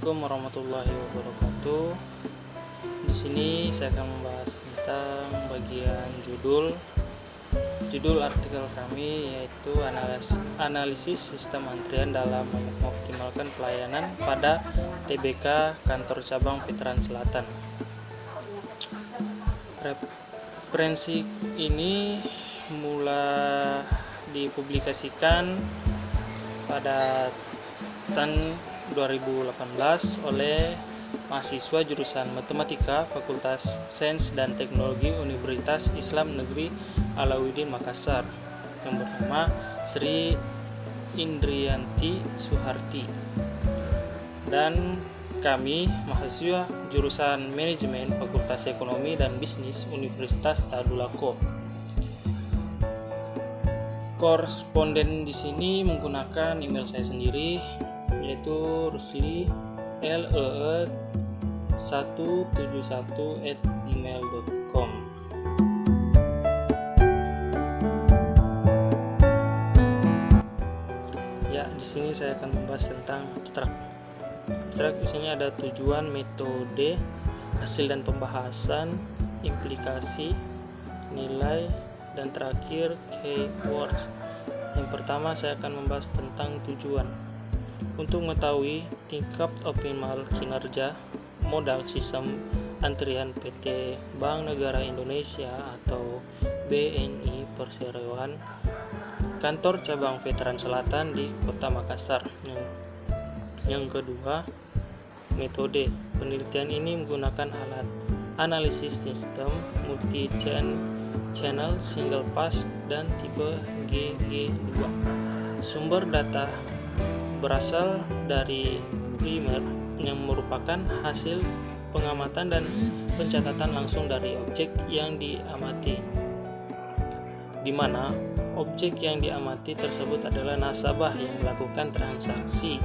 Assalamualaikum warahmatullahi wabarakatuh. Di sini saya akan membahas tentang bagian judul artikel kami, yaitu analisis sistem antrian dalam mengoptimalkan pelayanan pada TBK Kantor Cabang Veteran Selatan. Referensi ini mulai dipublikasikan pada tahun 2018 oleh mahasiswa jurusan Matematika Fakultas Sains dan Teknologi Universitas Islam Negeri Alauddin Makassar yang bernama Sri Indriyanti Suharti, dan kami mahasiswa jurusan Manajemen Fakultas Ekonomi dan Bisnis Universitas Tadulako. Koresponden di sini menggunakan email saya sendiri, yaitu rusli lee171@gmail.com. Ya, di sini saya akan membahas tentang abstrak. Abstrak di sini ada tujuan, metode, hasil dan pembahasan, implikasi, nilai, dan terakhir keywords. Yang pertama saya akan membahas tentang tujuan. Untuk mengetahui tingkat optimal kinerja modal sistem antrian PT Bank Negara Indonesia atau BNI Perseroan Kantor Cabang Veteran Selatan di Kota Makassar. Yang kedua, metode. Penelitian ini menggunakan alat analisis sistem multi-channel single pass dan tipe GG2. Sumber data berasal dari primer yang merupakan hasil pengamatan dan pencatatan langsung dari objek yang diamati, di mana objek yang diamati tersebut adalah nasabah yang melakukan transaksi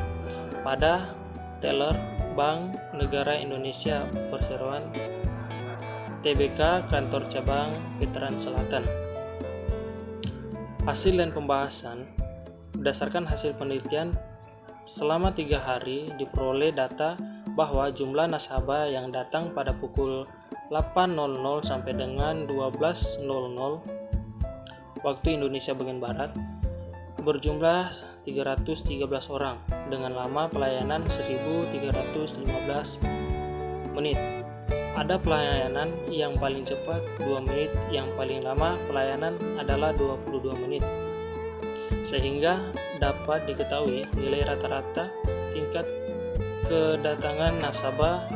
pada teller Bank Negara Indonesia Perseroan TBK Kantor Cabang Veteran Selatan. Hasil dan pembahasan. Berdasarkan hasil penelitian selama 3 hari diperoleh data bahwa jumlah nasabah yang datang pada pukul 8.00 sampai dengan 12.00 waktu Indonesia bagian Barat berjumlah 313 orang dengan lama pelayanan 1315 menit. Ada pelayanan yang paling cepat 2 menit, yang paling lama pelayanan adalah 22 menit. Sehingga dapat diketahui nilai rata-rata tingkat kedatangan nasabah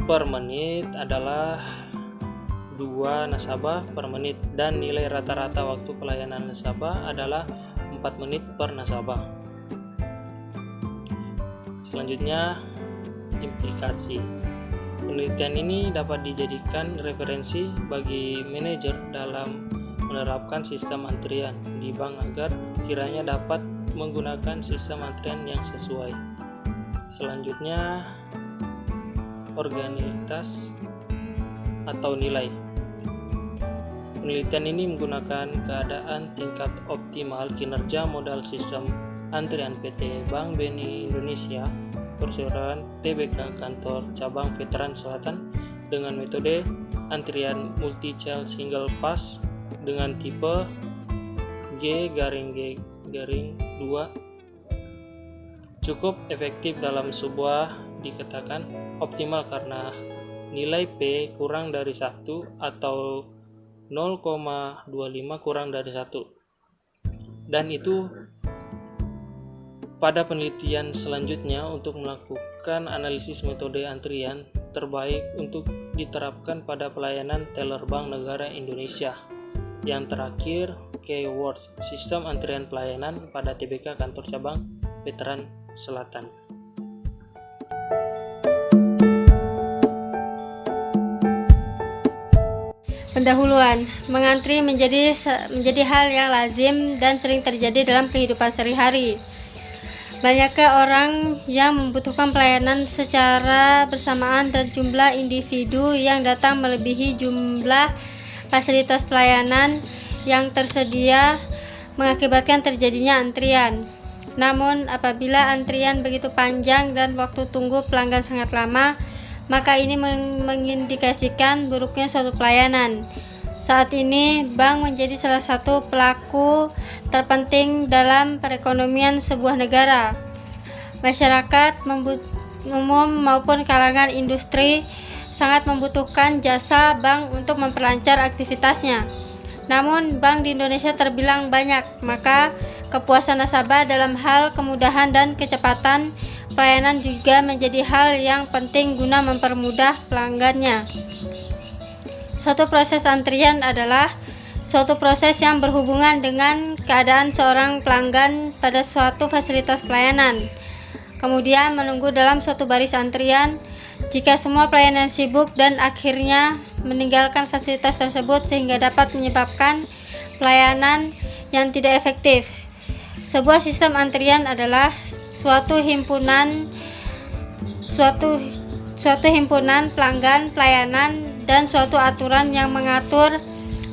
per menit adalah 2 nasabah per menit, dan nilai rata-rata waktu pelayanan nasabah adalah 4 menit per nasabah. Selanjutnya, implikasi. Penelitian ini dapat dijadikan referensi bagi manajer dalam menerapkan sistem antrian di bank agar kiranya dapat menggunakan sistem antrian yang sesuai. Selanjutnya, organitas atau nilai. Penelitian ini menggunakan keadaan tingkat optimal kinerja modal sistem antrian PT Bank BNI Indonesia Perseroan TBK Kantor Cabang Veteran Selatan dengan metode antrian multi-channel single pass dengan tipe G-G-2 cukup efektif dalam sebuah dikatakan optimal karena nilai P kurang dari 1 atau 0,25 kurang dari 1. Dan itu pada penelitian selanjutnya untuk melakukan analisis metode antrian terbaik untuk diterapkan pada pelayanan teller Bank Negara Indonesia. Yang terakhir, keywords, sistem antrian pelayanan pada TBK Kantor Cabang Veteran Selatan. Pendahuluan. Mengantri menjadi hal yang lazim dan sering terjadi dalam kehidupan sehari-hari. Banyaknya orang yang membutuhkan pelayanan secara bersamaan dan jumlah individu yang datang melebihi jumlah fasilitas pelayanan yang tersedia mengakibatkan terjadinya antrian. Namun, apabila antrian begitu panjang dan waktu tunggu pelanggan sangat lama, maka ini mengindikasikan buruknya suatu pelayanan. Saat ini, bank menjadi salah satu pelaku terpenting dalam perekonomian sebuah negara. Masyarakat umum maupun kalangan industri sangat membutuhkan jasa bank untuk memperlancar aktivitasnya. Namun, bank di Indonesia terbilang banyak, maka kepuasan nasabah dalam hal kemudahan dan kecepatan pelayanan juga menjadi hal yang penting guna mempermudah pelanggannya. Suatu proses antrian adalah suatu proses yang berhubungan dengan keadaan seorang pelanggan pada suatu fasilitas pelayanan. Kemudian menunggu dalam suatu baris antrian jika semua pelayanan sibuk dan akhirnya meninggalkan fasilitas tersebut sehingga dapat menyebabkan pelayanan yang tidak efektif. Sebuah sistem antrian adalah suatu himpunan pelanggan pelayanan dan suatu aturan yang mengatur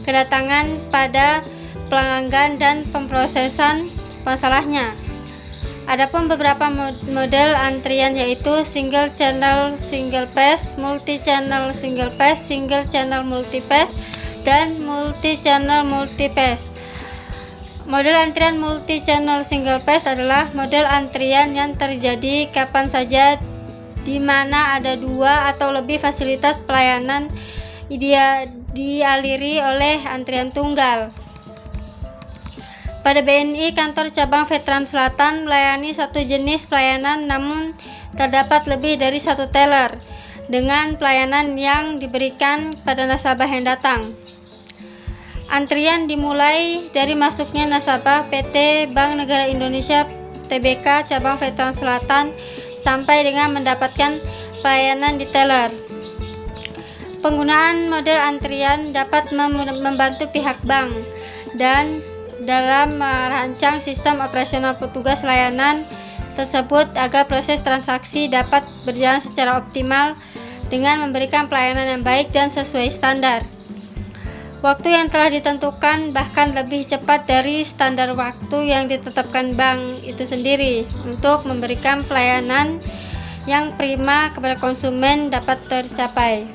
kedatangan pada pelanggan dan pemrosesan masalahnya. Adapun beberapa model antrian yaitu single channel single pass, multi channel single pass, single channel multi pass, dan multi channel multi pass. Model antrian multi channel single pass adalah model antrian yang terjadi kapan saja di mana ada dua atau lebih fasilitas pelayanan dialiri oleh antrian tunggal. Pada BNI, kantor cabang Veteran Selatan melayani satu jenis pelayanan, namun terdapat lebih dari satu teller dengan pelayanan yang diberikan pada nasabah yang datang. Antrian dimulai dari masuknya nasabah PT Bank Negara Indonesia Tbk cabang Veteran Selatan sampai dengan mendapatkan pelayanan di teller. Penggunaan model antrian dapat membantu pihak bank dan dalam merancang sistem operasional petugas layanan tersebut agar proses transaksi dapat berjalan secara optimal dengan memberikan pelayanan yang baik dan sesuai standar. Waktu yang telah ditentukan bahkan lebih cepat dari standar waktu yang ditetapkan bank itu sendiri untuk memberikan pelayanan yang prima kepada konsumen dapat tercapai.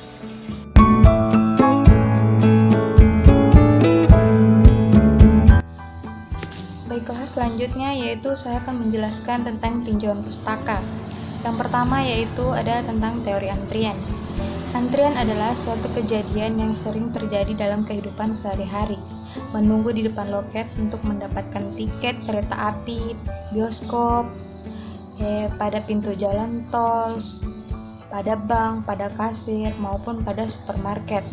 Baiklah, selanjutnya yaitu saya akan menjelaskan tentang tinjauan pustaka. Yang pertama yaitu ada tentang teori antrian. Antrian adalah suatu kejadian yang sering terjadi dalam kehidupan sehari-hari. Menunggu di depan loket untuk mendapatkan tiket kereta api, bioskop, pada pintu jalan tol, pada bank, pada kasir, maupun pada supermarket.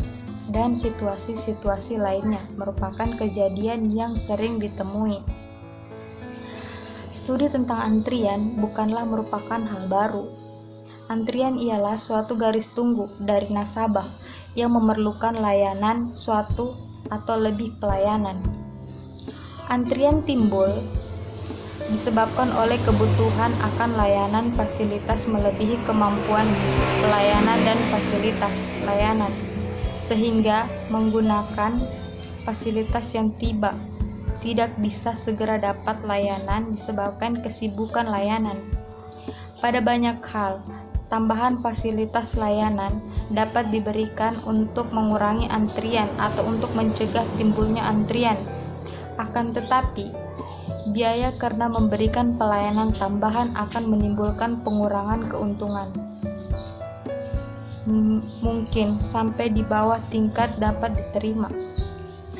Dan situasi-situasi lainnya merupakan kejadian yang sering ditemui. Studi tentang antrian bukanlah merupakan hal baru. Antrian ialah suatu garis tunggu dari nasabah yang memerlukan layanan suatu atau lebih pelayanan. Antrian timbul disebabkan oleh kebutuhan akan layanan fasilitas melebihi kemampuan pelayanan dan fasilitas layanan, sehingga menggunakan fasilitas yang tidak bisa segera dapat layanan disebabkan kesibukan layanan. Pada banyak hal, tambahan fasilitas layanan dapat diberikan untuk mengurangi antrian atau untuk mencegah timbulnya antrian. Akan tetapi, biaya karena memberikan pelayanan tambahan akan menimbulkan pengurangan keuntungan. Mungkin sampai di bawah tingkat dapat diterima.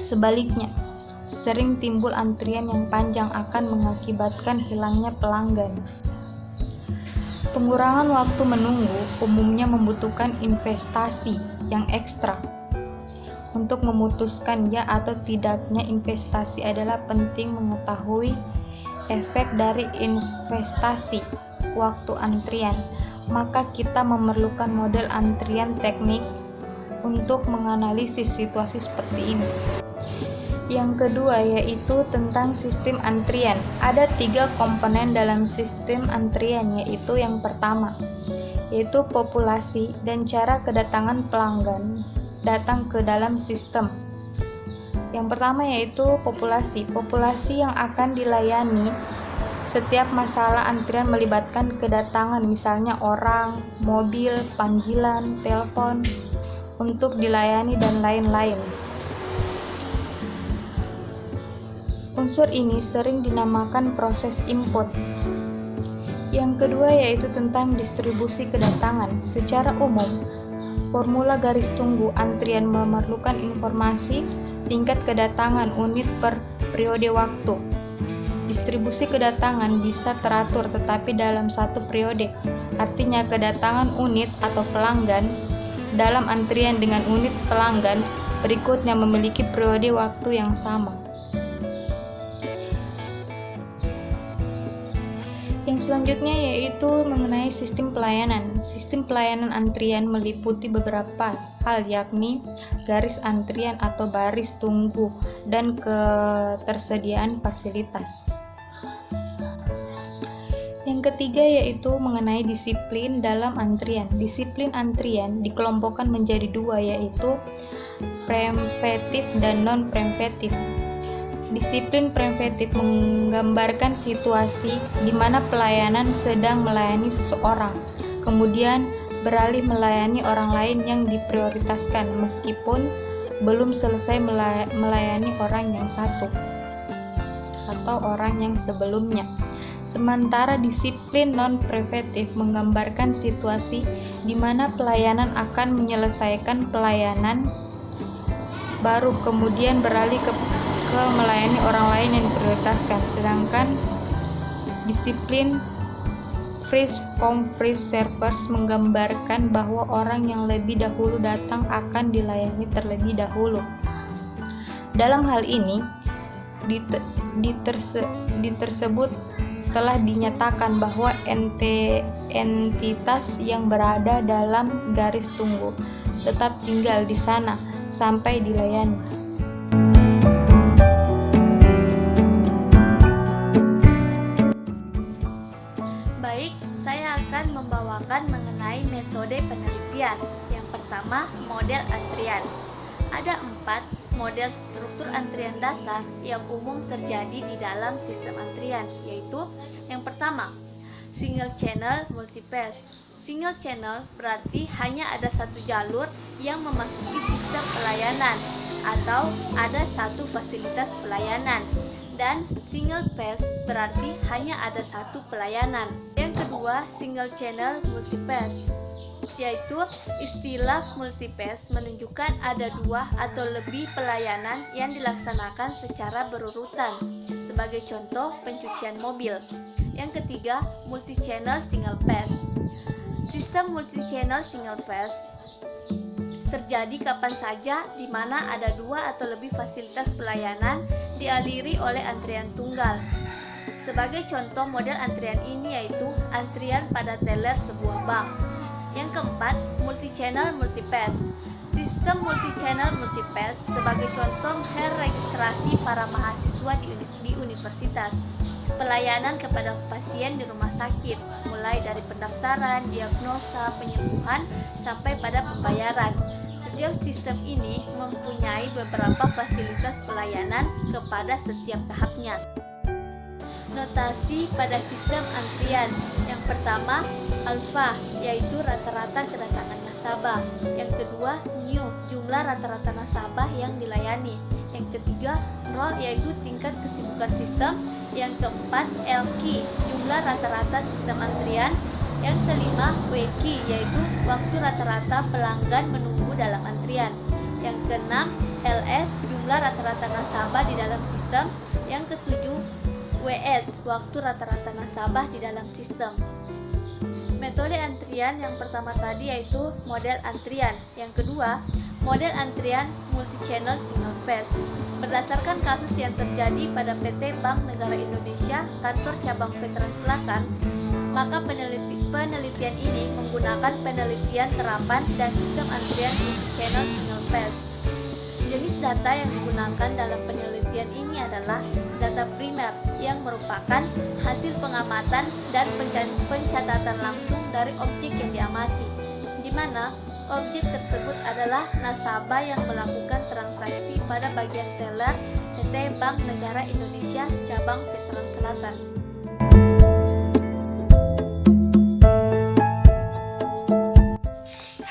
Sebaliknya, sering timbul antrian yang panjang akan mengakibatkan hilangnya pelanggan. Pengurangan waktu menunggu umumnya membutuhkan investasi yang ekstra. Untuk memutuskan ya atau tidaknya investasi adalah penting mengetahui efek dari investasi waktu antrian. Maka kita memerlukan model antrian teknik untuk menganalisis situasi seperti ini. Yang kedua yaitu tentang sistem antrian. Ada 3 komponen dalam sistem antrian, yaitu yang pertama yaitu populasi dan cara kedatangan pelanggan datang ke dalam sistem. Yang pertama yaitu populasi. Populasi yang akan dilayani Setiap masalah antrian melibatkan kedatangan, misalnya orang, mobil, panggilan, telepon untuk dilayani dan lain-lain. Unsur ini sering dinamakan proses input. Yang kedua yaitu tentang distribusi kedatangan. Secara umum, formula garis tunggu antrian memerlukan informasi tingkat kedatangan unit per periode waktu. Distribusi kedatangan bisa teratur tetapi dalam satu periode. Artinya kedatangan unit atau pelanggan dalam antrian dengan unit pelanggan berikutnya memiliki periode waktu yang sama. Yang selanjutnya yaitu mengenai sistem pelayanan. Sistem pelayanan antrian meliputi beberapa hal, yakni garis antrian atau baris tunggu dan ketersediaan fasilitas. Yang ketiga yaitu mengenai disiplin dalam antrian. Disiplin antrian dikelompokkan menjadi dua, yaitu preemptif dan non-preemptif. Disiplin preemptif menggambarkan situasi di mana pelayanan sedang melayani seseorang, kemudian beralih melayani orang lain yang diprioritaskan meskipun belum selesai melayani orang yang satu atau orang yang sebelumnya. Sementara disiplin non-preemptif menggambarkan situasi di mana pelayanan akan menyelesaikan pelayanan baru kemudian beralih ke melayani orang lain yang diprioritaskan. Sedangkan disiplin first come first servers menggambarkan bahwa orang yang lebih dahulu datang akan dilayani terlebih dahulu. Dalam hal ini di tersebut telah dinyatakan bahwa entitas yang berada dalam garis tunggu tetap tinggal di sana sampai dilayani. Baik, saya akan membawakan mengenai metode penelitian. Yang pertama, model antrian. Ada 4 model struktur antrian dasar yang umum terjadi di dalam sistem antrian, yaitu yang pertama, single channel multipath. Single channel berarti hanya ada satu jalur yang memasuki sistem pelayanan atau ada satu fasilitas pelayanan. Dan single path berarti hanya ada satu pelayanan. Yang kedua, single channel multipath, yaitu istilah multipath menunjukkan ada 2 atau lebih pelayanan yang dilaksanakan secara berurutan. Sebagai contoh, pencucian mobil. Yang ketiga, multi-channel single path. Sistem multi-channel single path terjadi kapan saja di mana ada 2 atau lebih fasilitas pelayanan dialiri oleh antrian tunggal. Sebagai contoh model antrian ini yaitu antrian pada teller sebuah bank. Yang keempat, multi-channel multipath. Sistem multi-channel multipath sebagai contoh registrasi para mahasiswa di universitas, pelayanan kepada pasien di rumah sakit, mulai dari pendaftaran, diagnosa, penyembuhan, sampai pada pembayaran. Setiap sistem ini mempunyai beberapa fasilitas pelayanan kepada setiap tahapnya. Notasi pada sistem antrian. Yang pertama, alfa, yaitu rata-rata kedatangan nasabah. Yang kedua, new, jumlah rata-rata nasabah yang dilayani. Yang ketiga, roll, yaitu tingkat kesibukan sistem. Yang keempat, LQ, jumlah rata-rata sistem antrian. Yang kelima, WQ, yaitu waktu rata-rata pelanggan menunggu dalam antrian. Yang keenam, LS, jumlah rata-rata nasabah di dalam sistem. Yang ketujuh, WS, waktu rata-rata nasabah di dalam sistem. Metode antrian yang pertama tadi yaitu model antrian. Yang kedua, model antrian multi-channel single path. Berdasarkan kasus yang terjadi pada PT Bank Negara Indonesia, kantor cabang Veteran Selatan, maka penelitian ini menggunakan penelitian terapan dan sistem antrian multi-channel single path. Jenis data yang digunakan dalam penelitian ini adalah data primer yang merupakan hasil pengamatan dan pencatatan langsung dari objek yang diamati, di mana objek tersebut adalah nasabah yang melakukan transaksi pada bagian teller PT Bank Negara Indonesia cabang Veteran Selatan.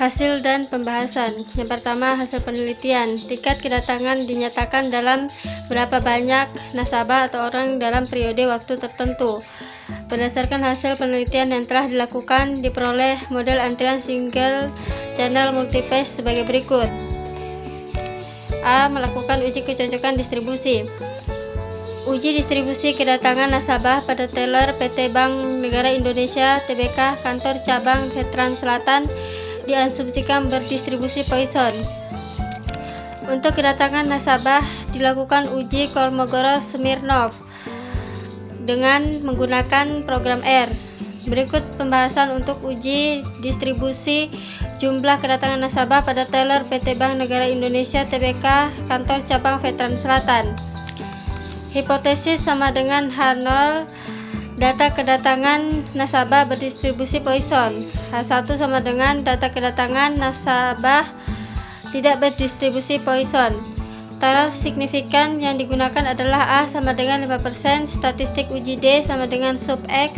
Hasil dan pembahasan. Yang pertama, hasil penelitian. Tingkat kedatangan dinyatakan dalam berapa banyak nasabah atau orang dalam periode waktu tertentu. Berdasarkan hasil penelitian yang telah dilakukan, diperoleh model antrian single channel multi-phase sebagai berikut. A. Melakukan uji kecocokan distribusi. Uji distribusi kedatangan nasabah pada teller PT Bank Negara Indonesia Tbk kantor cabang Veteran Selatan diasumsikan berdistribusi Poisson. Untuk kedatangan nasabah dilakukan uji Kolmogorov-Smirnov dengan menggunakan program R. Berikut pembahasan untuk uji distribusi jumlah kedatangan nasabah pada teller PT Bank Negara Indonesia Tbk kantor cabang Veteran Selatan. Hipotesis sama dengan H0, data kedatangan nasabah berdistribusi Poisson. H1 sama dengan data kedatangan nasabah tidak berdistribusi Poisson. Taraf signifikan yang digunakan adalah A sama dengan 5%, statistik uji D sama dengan sub X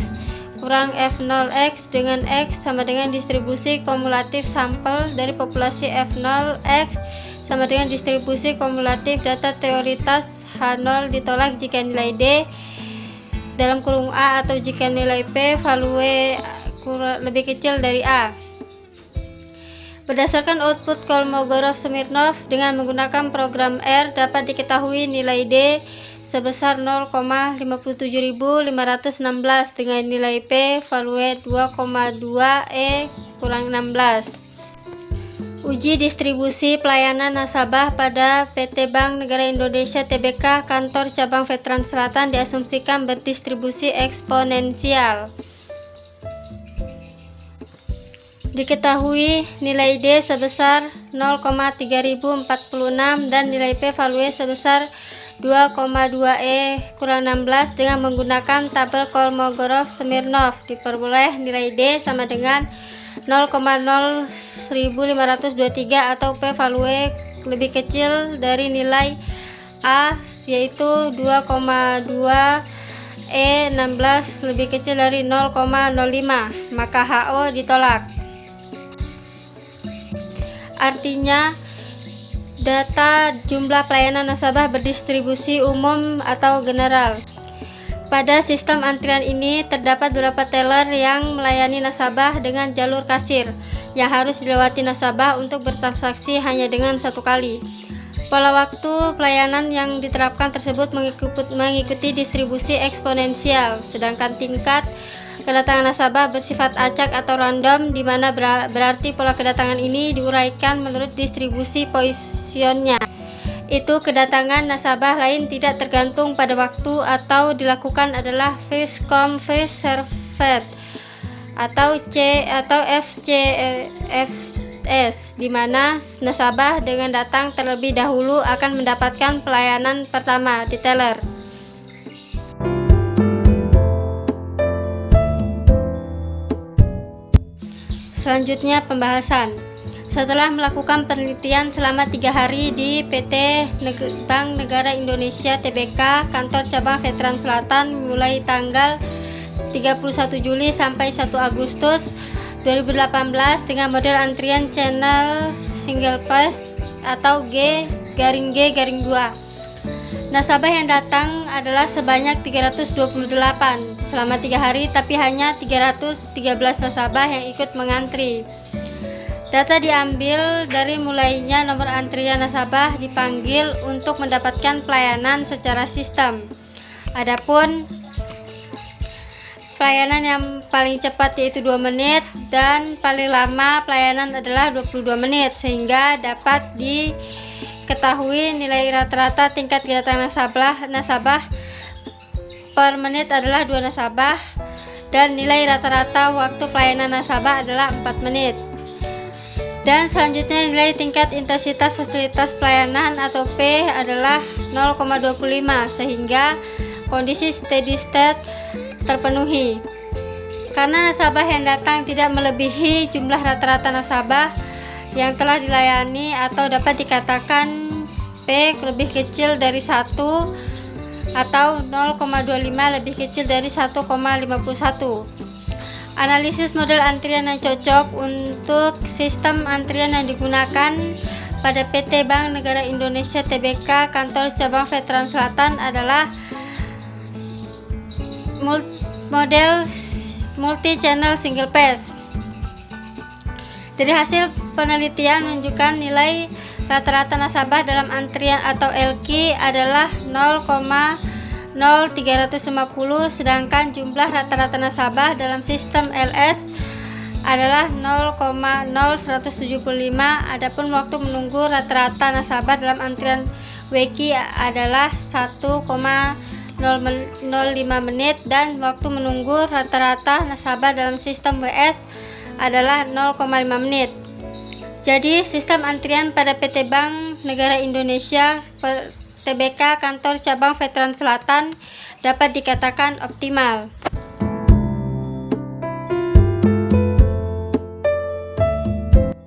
kurang F0X dengan X sama dengan distribusi kumulatif sampel dari populasi F0X sama dengan distribusi kumulatif data teoritas H0 ditolak jika nilai D dalam kurung A atau jika nilai P value lebih kecil dari A. Berdasarkan output Kolmogorov-Smirnov dengan menggunakan program R dapat diketahui nilai D sebesar 0,57516 dengan nilai P value 2,2 E kurang 16. Uji distribusi pelayanan nasabah pada PT Bank Negara Indonesia Tbk kantor cabang Veteran Selatan diasumsikan berdistribusi eksponensial. Diketahui nilai D sebesar 0,3046 dan nilai P value sebesar 2,2 E kurang 16 dengan menggunakan tabel Kolmogorov-Smirnov. Diperoleh nilai D sama dengan 0,01523 atau P value lebih kecil dari nilai A yaitu 2,2 E16 lebih kecil dari 0,05, maka HO ditolak. Artinya data jumlah pelayanan nasabah berdistribusi umum atau general. Pada sistem antrian ini terdapat beberapa teller yang melayani nasabah dengan jalur kasir yang harus dilewati nasabah untuk bertransaksi hanya dengan satu kali. Pola waktu pelayanan yang diterapkan tersebut mengikuti distribusi eksponensial, sedangkan tingkat kedatangan nasabah bersifat acak atau random, di mana berarti pola kedatangan ini diuraikan menurut distribusi Poissonnya. Itu kedatangan nasabah lain tidak tergantung pada waktu atau dilakukan adalah first come first served atau FCFS, di mana nasabah dengan datang terlebih dahulu akan mendapatkan pelayanan pertama di teller. Selanjutnya pembahasan. Setelah melakukan penelitian selama 3 hari di PT Bank Negara Indonesia Tbk kantor cabang Veteran Selatan mulai tanggal 31 Juli sampai 1 Agustus 2018 dengan model antrian channel single phase atau G-G-2. Nasabah yang datang adalah sebanyak 328 selama 3 hari, tapi hanya 313 nasabah yang ikut mengantri. Data diambil dari mulainya nomor antrian nasabah dipanggil untuk mendapatkan pelayanan secara sistem. Adapun pelayanan yang paling cepat yaitu 2 menit dan paling lama pelayanan adalah 22 menit, sehingga dapat diketahui nilai rata-rata tingkat kedatangan nasabah per menit adalah 2 nasabah dan nilai rata-rata waktu pelayanan nasabah adalah 4 menit. Dan selanjutnya nilai tingkat intensitas fasilitas pelayanan atau P adalah 0,25 sehingga kondisi steady state terpenuhi. Karena nasabah yang datang tidak melebihi jumlah rata-rata nasabah yang telah dilayani atau dapat dikatakan P lebih kecil dari 1 atau 0,25 lebih kecil dari 1,51. Analisis model antrian yang cocok untuk sistem antrian yang digunakan pada PT Bank Negara Indonesia Tbk Kantor Cabang Veteran Selatan adalah model multi-channel single phase. Dari hasil penelitian menunjukkan nilai rata-rata nasabah dalam antrian atau LQ adalah 0,0350, sedangkan jumlah rata-rata nasabah dalam sistem LS adalah 0,0175. Adapun waktu menunggu rata-rata nasabah dalam antrian WQ adalah 1,005 menit dan waktu menunggu rata-rata nasabah dalam sistem WS adalah 0,5 menit. Jadi, sistem antrian pada PT Bank Negara Indonesia Tbk Kantor Cabang Veteran Selatan dapat dikatakan optimal.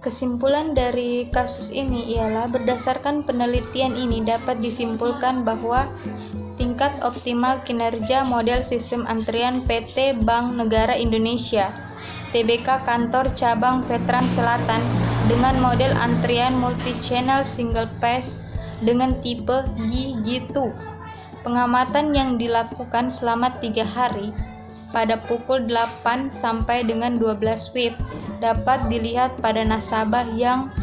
Kesimpulan dari kasus ini ialah berdasarkan penelitian ini dapat disimpulkan bahwa tingkat optimal kinerja model sistem antrian PT Bank Negara Indonesia Tbk Kantor Cabang Veteran Selatan dengan model antrian multi-channel single phase dengan tipe G2. Pengamatan yang dilakukan selama 3 hari pada pukul 8 sampai dengan 12 WIB dapat dilihat pada nasabah yang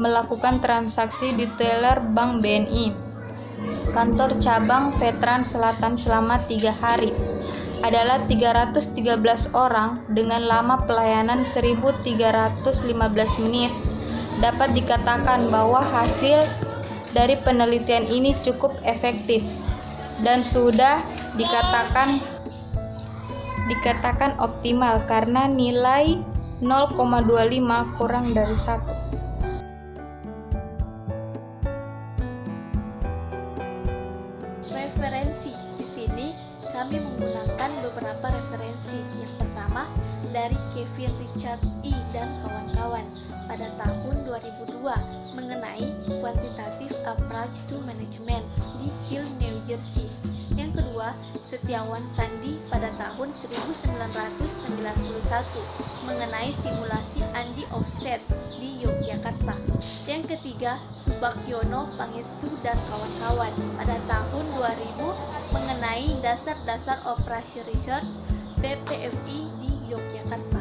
melakukan transaksi di teller Bank BNI Kantor Cabang Veteran Selatan selama 3 hari adalah 313 orang dengan lama pelayanan 1315 menit. Dapat dikatakan bahwa hasil dari penelitian ini cukup efektif dan sudah dikatakan optimal karena nilai 0,25 kurang dari 1. Referensi di sini kami menggunakan beberapa referensi. Yang pertama dari Kevin Richard E. dan kawan-kawan pada tahun 2002 mengenai Quantitative Approach to Management di Hill, New Jersey. Yang kedua, Setiawan Sandi pada tahun 1991 mengenai simulasi Andi Offset di Yogyakarta. Yang ketiga, Subakyono Pangestu dan kawan-kawan pada tahun 2000 mengenai dasar-dasar operasi research PPFI di Yogyakarta.